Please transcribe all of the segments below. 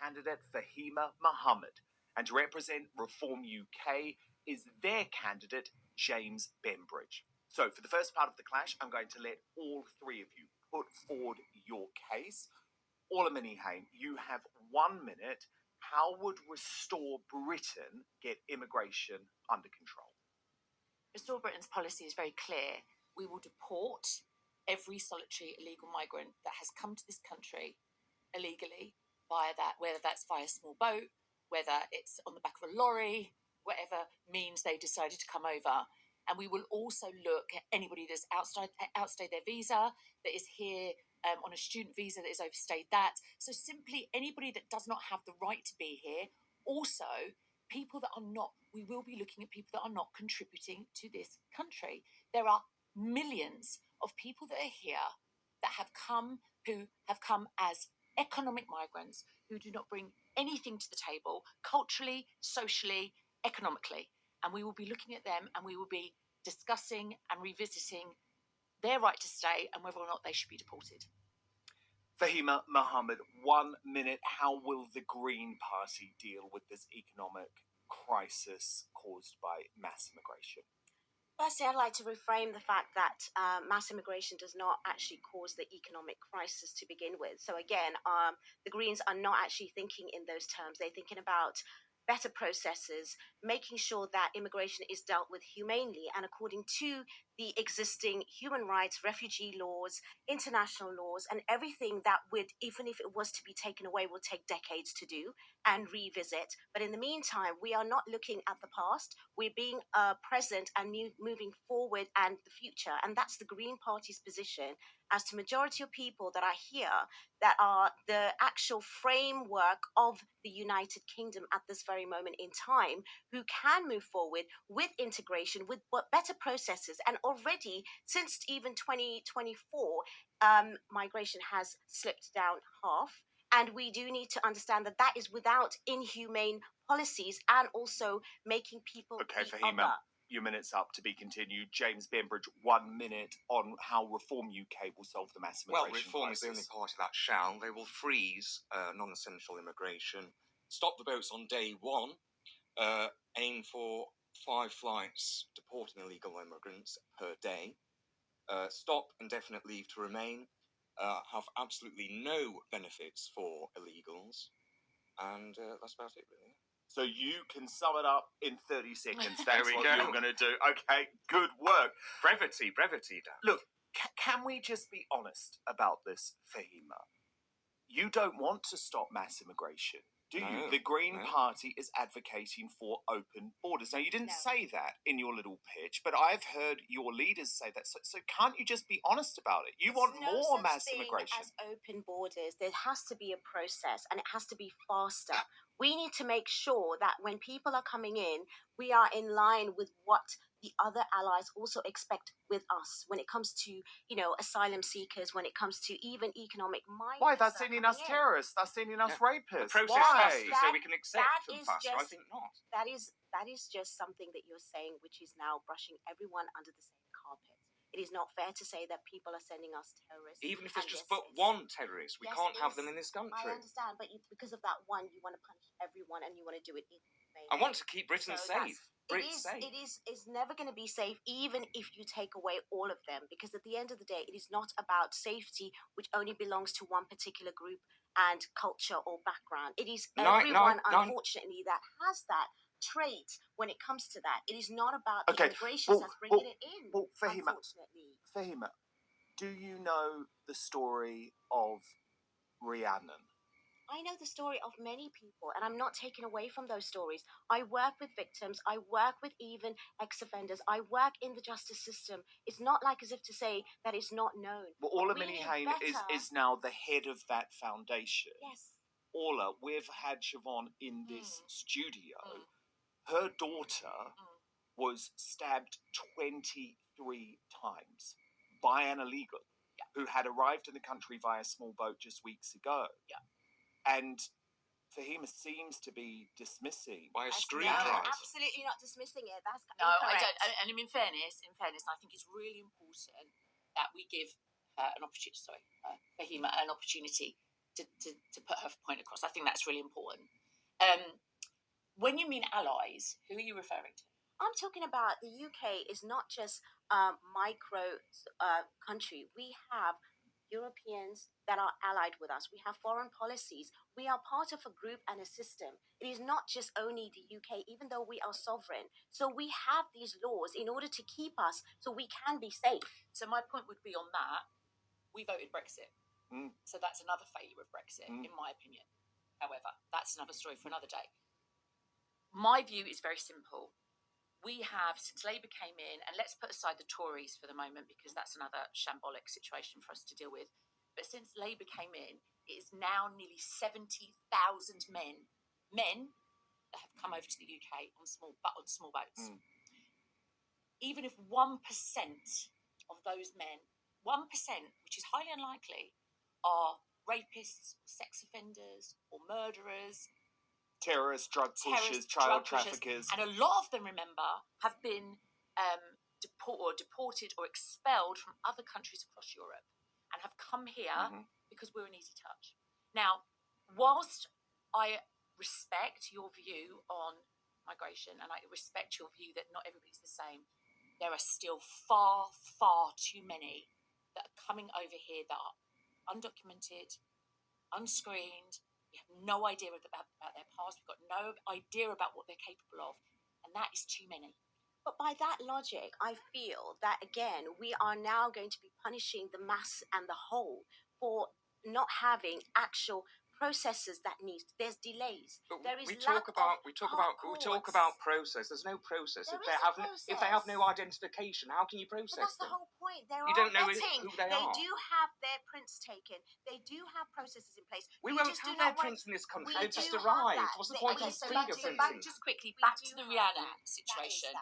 candidate Fahima Mohammed, and to represent Reform UK is their candidate James Bembridge. So for the first part of the clash, I'm going to let all three of you put forward your case. Ola Minihane, you have 1 minute. How would Restore Britain get immigration under control? Restore Britain's policy is very clear. We will deport every solitary illegal migrant that has come to this country illegally via that, whether that's via a small boat, whether it's on the back of a lorry, whatever means they decided to come over. And we will also look at anybody that's outstayed their visa, that is here on a student visa, that has overstayed that. So simply anybody that does not have the right to be here. Also, people that are not, we will be looking at people that are not contributing to this country. There are millions of people that are here that have come, who have come as economic migrants, who do not bring anything to the table, culturally, socially, economically. And we will be looking at them, and we will be discussing and revisiting their right to stay and whether or not they should be deported. Fahima Mohammed, 1 minute. How will the Green Party deal with this economic crisis caused by mass immigration? Firstly, I'd like to reframe the fact that mass immigration does not actually cause the economic crisis to begin with. So again, the Greens are not actually thinking in those terms. They're thinking about better processes, making sure that immigration is dealt with humanely and according to the existing human rights, refugee laws, international laws, and everything that would, even if it was to be taken away, will take decades to do and revisit. But in the meantime, we are not looking at the past. We're being present and moving forward and the future. And that's the Green Party's position as to majority of people that are here, that are the actual framework of the United Kingdom at this very moment in time, who can move forward with integration, with better processes. And already, since even 2024, migration has slipped down half. And we do need to understand that that is without inhumane policies and also making people Fahima, your minute's up, to be continued. James Bembridge, 1 minute on how Reform UK will solve the mass immigration crisis. Well, Reform is the only party that shall. They will freeze non-essential immigration, stop the boats on day one, aim for 5 flights deporting illegal immigrants per day, stop indefinite leave to remain, have absolutely no benefits for illegals, and that's about it, really. So you can sum it up in 30 seconds. That's what you're going to do. Okay, good work. Brevity, Dan. Look, can we just be honest about this, Fahima? You don't want to stop mass immigration, do you? The Green Party is advocating for open borders. Now, you didn't say that in your little pitch, but I've heard your leaders say that. So can't you just be honest about it? You want more mass immigration. As open borders, there has to be a process, and it has to be faster. We need to make sure that when people are coming in, we are in line with what the other allies also expect with us when it comes to, asylum seekers, when it comes to even economic migrants. Why? They're sending us terrorists. They're sending us rapists. The process faster so we can accept them faster. I think not. That is just something that you're saying, which is now brushing everyone under the same carpet. It is not fair to say that people are sending us terrorists. Even if there's just but one terrorist, we can't have them in this country. I understand, but because of that one, you want to punish everyone and you want to do it equally. I want to keep Britain safe. It's never going to be safe, even if you take away all of them, because at the end of the day, it is not about safety, which only belongs to one particular group and culture or background. It is everyone, unfortunately, that has that trait when it comes to that. It is not about the immigration that's bringing it in, unfortunately. Fahima, do you know the story of Rhiannon? I know the story of many people, and I'm not taking away from those stories. I work with victims. I work with even ex-offenders. I work in the justice system. It's not like as if to say that it's not known. Well, Ola Minihane is now the head of that foundation. Yes. Ola, we've had Siobhan in this studio. Her daughter was stabbed 23 times by an illegal who had arrived in the country via small boat just weeks ago. Yeah. And Fahima seems to be dismissing by a screwdriver. Absolutely not dismissing it. That's no, incorrect. I don't. And in fairness, I think it's really important that we give her an opportunity. Fahima an opportunity to put her point across. I think that's really important. When you mean allies, who are you referring to? I'm talking about the UK is not just micro country. We have Europeans that are allied with us. We have foreign policies. We are part of a group and a system. It is not just only the UK, even though we are sovereign. So we have these laws in order to keep us so we can be safe. So my point would be on that, we voted Brexit. So that's another failure of Brexit, in my opinion. However, that's another story for another day. My view is very simple. We have, since Labour came in, and let's put aside the Tories for the moment because that's another shambolic situation for us to deal with. But since Labour came in, it is now nearly 70,000 men that have come over to the UK on small boats. Even if 1% of those men, 1%, which is highly unlikely, are rapists, sex offenders, or murderers, terrorists, drug pushers, child traffickers. And a lot of them, remember, have been deported or expelled from other countries across Europe and have come here because we're an easy touch. Now, whilst I respect your view on migration and I respect your view that not everybody's the same, there are still far, far too many that are coming over here that are undocumented, unscreened. We have no idea about their past. We've got no idea about what they're capable of. And that is too many. But by that logic, I feel that, again, we are now going to be punishing the mass and the whole for not having actual processes that there's delays. But there is we talk about process. There's no process. If they have no identification, how can you process them? That's them? the whole point. You don't know who they are. They do have their prints taken. They do have processes in place. We won't have their prints in this country. They've just arrived. What's the point of fingerprinting? Just quickly, back to the Rhiannon situation.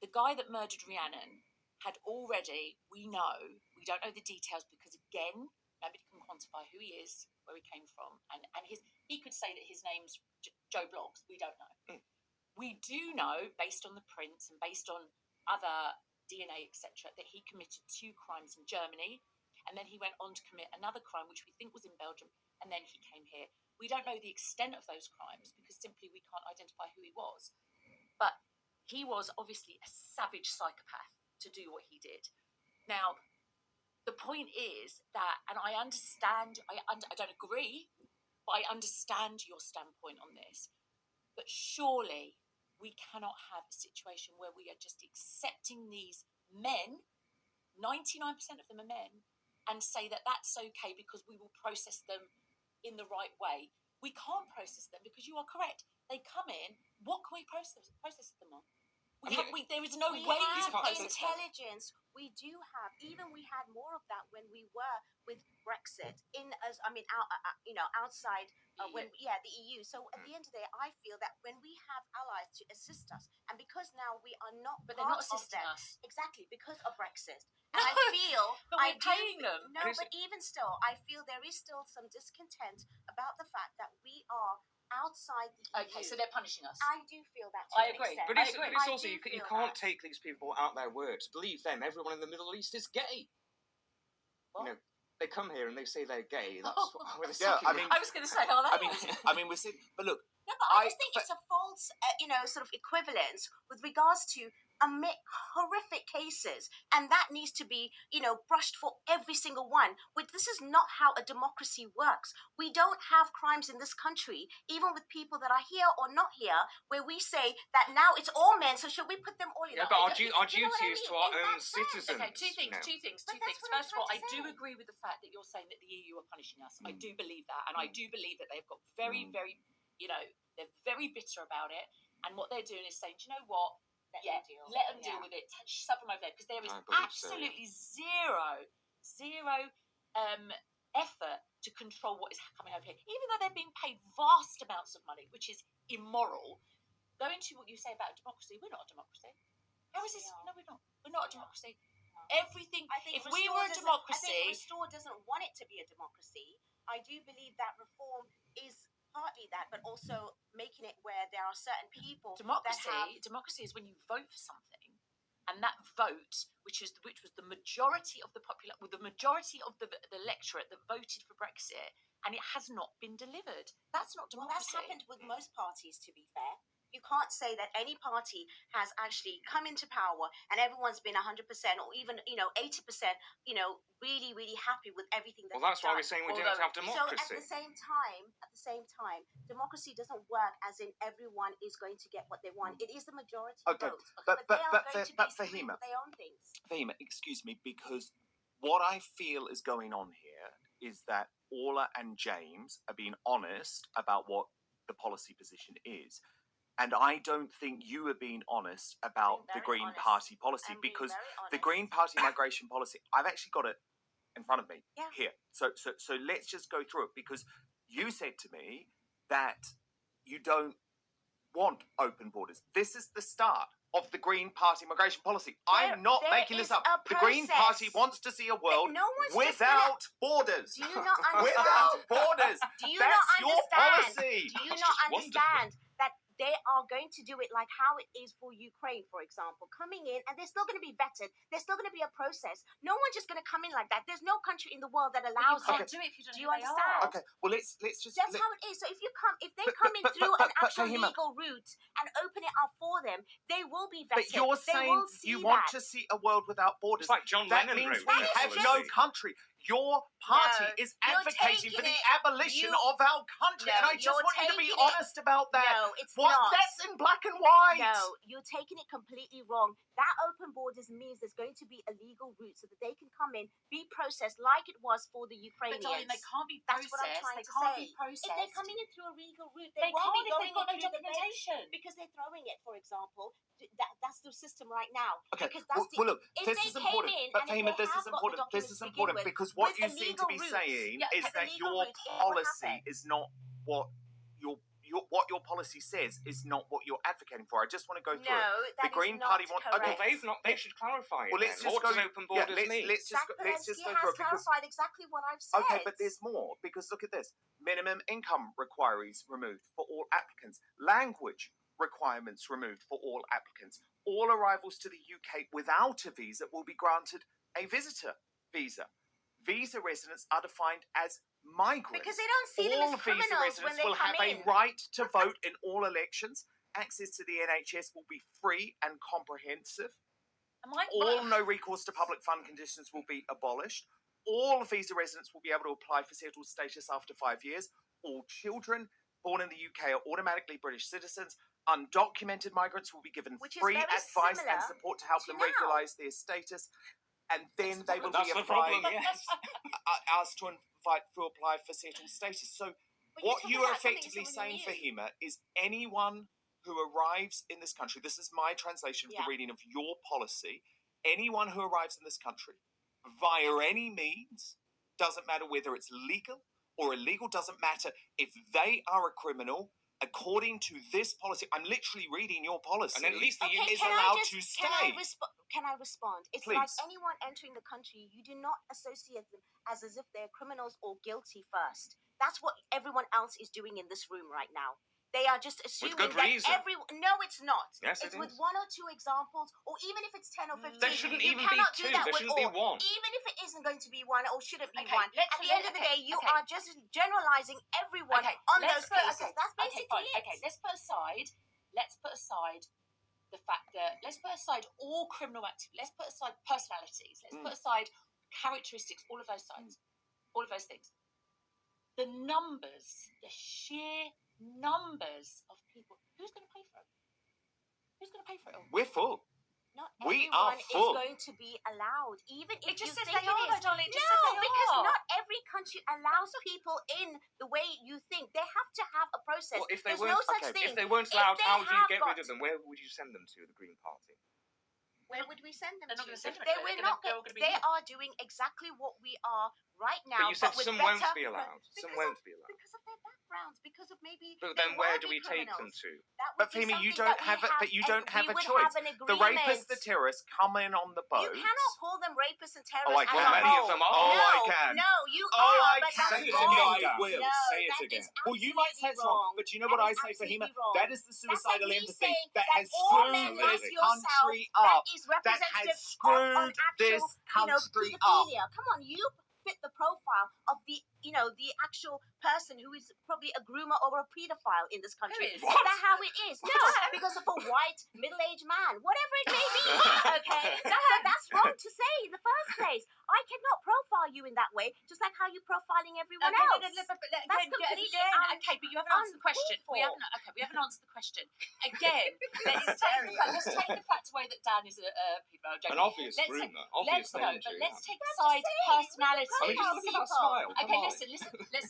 The guy that murdered Rhiannon had already, we don't know the details because, again, nobody can quantify who he is, where he came from, and he could say that his name's Joe Bloggs. We don't know. We do know, based on the prints and based on other DNA, etc., that he committed 2 crimes in Germany, and then he went on to commit another crime, which we think was in Belgium, and then he came here. We don't know the extent of those crimes because simply we can't identify who he was. But he was obviously a savage psychopath to do what he did. Now, the point is that, and I understand, I don't agree, but I understand your standpoint on this. But surely we cannot have a situation where we are just accepting these men, 99% of them are men, and say that that's okay because we will process them in the right way. We can't process them because you are correct. They come in, what can we process them on? There is no way to process intelligence. We do have, even we had more of that when we were with Brexit outside the EU. So at the end of the day, I feel that when we have allies to assist us, and because now we are not, but they're not assisting us exactly because of Brexit. And I feel but we're paying them. No, but even still, I feel there is still some discontent about the fact that we are outside the EU. Okay, so they're punishing us. I do feel that. I agree. But it's also you can't take these people out their words. Believe them, everyone in the Middle East is gay. What? You know, they come here and they say they're gay. That's I was going to say, are they? I mean, we're seeing, but look. No, but I just think it's a false, sort of equivalence with regards to horrific cases, and that needs to be, brushed for every single one. This is not how a democracy works. We don't have crimes in this country, even with people that are here or not here, where we say that now it's all men, so should we put them all in? Yeah, but our duty is to our own citizens. Okay, two things. First of all, I do agree with the fact that you're saying that the EU are punishing us. I do believe that, and I do believe that they've got very, very, they're very bitter about it, and what they're doing is saying, do you know what? Let them deal with it. Shove them over there, because there is absolutely zero effort to control what is coming over here, even though they're being paid vast amounts of money, which is immoral. Going to what you say about democracy, we're not a democracy. How is this? No, we're not. We're not a democracy. Everything. If we were a democracy, I think Restore doesn't want it to be a democracy. I do believe that reform is partly that, but also making it where there are certain people. Democracy is when you vote for something, and that vote, which was the majority of the the majority of the electorate that voted for Brexit, and it has not been delivered. That's not Well, democracy. that's happened with most parties, to be fair. You can't say that any party has actually come into power and everyone's been 100% or even, 80%, really, really happy with everything that Well, that's why they've we're saying we Although- don't have So democracy. at the same time, democracy doesn't work as in everyone is going to get what they want. It is the majority Okay, vote, but they are going to be Fahima, screwed with their own things. Fahima, excuse me, because what I feel is going on here is that Orla and James are being honest about what the policy position is. And I don't think you are being honest about the Being very Green honest. Party policy, I'm being because very the honest. Green Party migration policy, I've actually got it in front of me Yeah. here. So let's just go through it, because you said to me that you don't want open borders. This is the start of the Green Party migration policy. I'm not there making this is up. a The Green Party process. wants to see a world No one's just gonna- without borders. Do you not understand? Without borders. Do you That's not your understand? policy. Do you That's not just wonderful. understand that they are going to do it like how it is for Ukraine, for example, coming in, and they're still going to be vetted. There's still going to be a process. No one's just going to come in like that. There's no country in the world that But you allows can't it. do it if you don't Do know you who they understand? are. Okay, well let's just That's let- how it is. So if they But- come in but- through but- an but actual Fahima- legal route and open it up for them, they will be vetted. But you're they saying will see you want that. to see a world without borders. It's like John That Lennon means wrote we that have policy. no country. Your party No, is you're advocating for taking the it- abolition you- of our country, No, and I just you're want you to be taking it- honest about that. No, it's What? not. That's in black and white. No, you're taking it completely wrong. That open borders means there's going to be a legal route so that they can come in, be processed like it was for the But Ukrainians. darling, they can't be That's processed. what I'm trying They to can't say. be processed. If they're coming in through a legal route, They won't can't be if going they've got no in through the bench documentation. because they're throwing it, for example. That's the system right now. Okay, Because that's well, look, if this they is came important. in But and if Fahima, they this have is got the important. This documents is to begin important with, because what with you the seem to be legal route, saying yeah, is the that legal your route, it will policy happen. is not what your policy says is not what you're advocating for. I just want to go through it. No, that The Green is not Party want- okay, correct. Well, they should clarify it. Well, then. let's just What go. does open borders mean? let's just go Zelensky through has it because clarified exactly what I've said. okay, but there's more, because look at this. Minimum income requirements removed for all applicants. Language requirements removed for all applicants. All arrivals to the UK without a visa will be granted a visitor visa. Visa residents are defined as migrants. Because they don't see them All as visa criminals when residents they will come have in. a right to vote in all elections. Access to the NHS will be free and comprehensive. All no recourse to public fund conditions will be abolished. All visa residents will be able to apply for settled status after 5 years. All children born in the UK are automatically British citizens. Undocumented migrants will be given Which is free very advice similar and support to help to them now. regularise their status. And then they will That's be the problem, applying, yes. asked to apply for settled status. So But what you're you talking are about something effectively someone saying, new. Fahima, is anyone who arrives in this country, this is my translation of Yeah. the reading of your policy, anyone who arrives in this country via any means, doesn't matter whether it's legal or illegal, doesn't matter if they are a criminal, according to this policy, I'm literally reading your policy, And at least the is can allowed I to just, stay. Can I respond? It's like Please. anyone entering the country, you do not associate them as if they're criminals or guilty first. That's what everyone else is doing in this room right now. They are just assuming good that reason. No, it's not. Yes, it's it with is. 1 or 2 examples, or even if it's 10 or 15. There shouldn't you even be cannot do 2. that There with shouldn't be all. 1. Even if it isn't going to be 1 or shouldn't be Okay, 1, let's at the end of the okay, day, you okay. are just generalizing everyone on those cases. That's basically fine. it. Okay, let's put aside the fact that let's put aside all criminal activity. Let's put aside personalities. Let's put aside characteristics. All of those sides. All of those things. The numbers, the sheer numbers of people. Who's going to pay for it? Who's going to pay for it all? We're full. Not We are everyone full. is going to be allowed, even if It just you says think they are, it though, is. darling. It just No, says they because are. not every country allows people in the way you think. They have to have a process. Well, if they There's weren't, no such okay, thing. if they weren't If allowed, they how do you have get got- rid of them? Where would you send them to, the Green Party? Where would we send them They're not to? gonna send them They anywhere. will They're not. they're all gonna be They here. are doing exactly what we are right now. But you said with some better, won't be allowed. Some because won't of- be allowed. because of their backgrounds, because of maybe. But they then where were do we take them criminals. to? That would But be Fahima, you something don't that we have a, but you don't have a we would choice. have an The rapists, the agreement. terrorists come in on the boat. You cannot call them rapists and terrorists Oh, I as can. a Many whole. of them are. Oh, no, I can. No, you Oh, are. I but can. that's Say it wrong. again. I will. No, Say it that again. is Well, you might say it's absolutely wrong, but you know what That I is say, absolutely Fahima? wrong. That is the That's like suicidal me empathy saying that has all screwed men this like yourself, country that up. is That representative has screwed of actual, this country up. pedophilia. Come on, you fit the profile of the, the actual person who is probably a groomer or a paedophile in this country. Is that how it is? No, because of a white middle-aged man, whatever it may be. Okay, so that's wrong to say in the first place. I cannot profile you in that way, just like how you're profiling everyone else. That's completely okay, but you haven't answered the question. We haven't answered the question. Again, let's take the fact away that Dan is a people. An obvious groomer, obvious danger. Let's take aside personality. I mean, just look at that smile. Okay, listen. Let's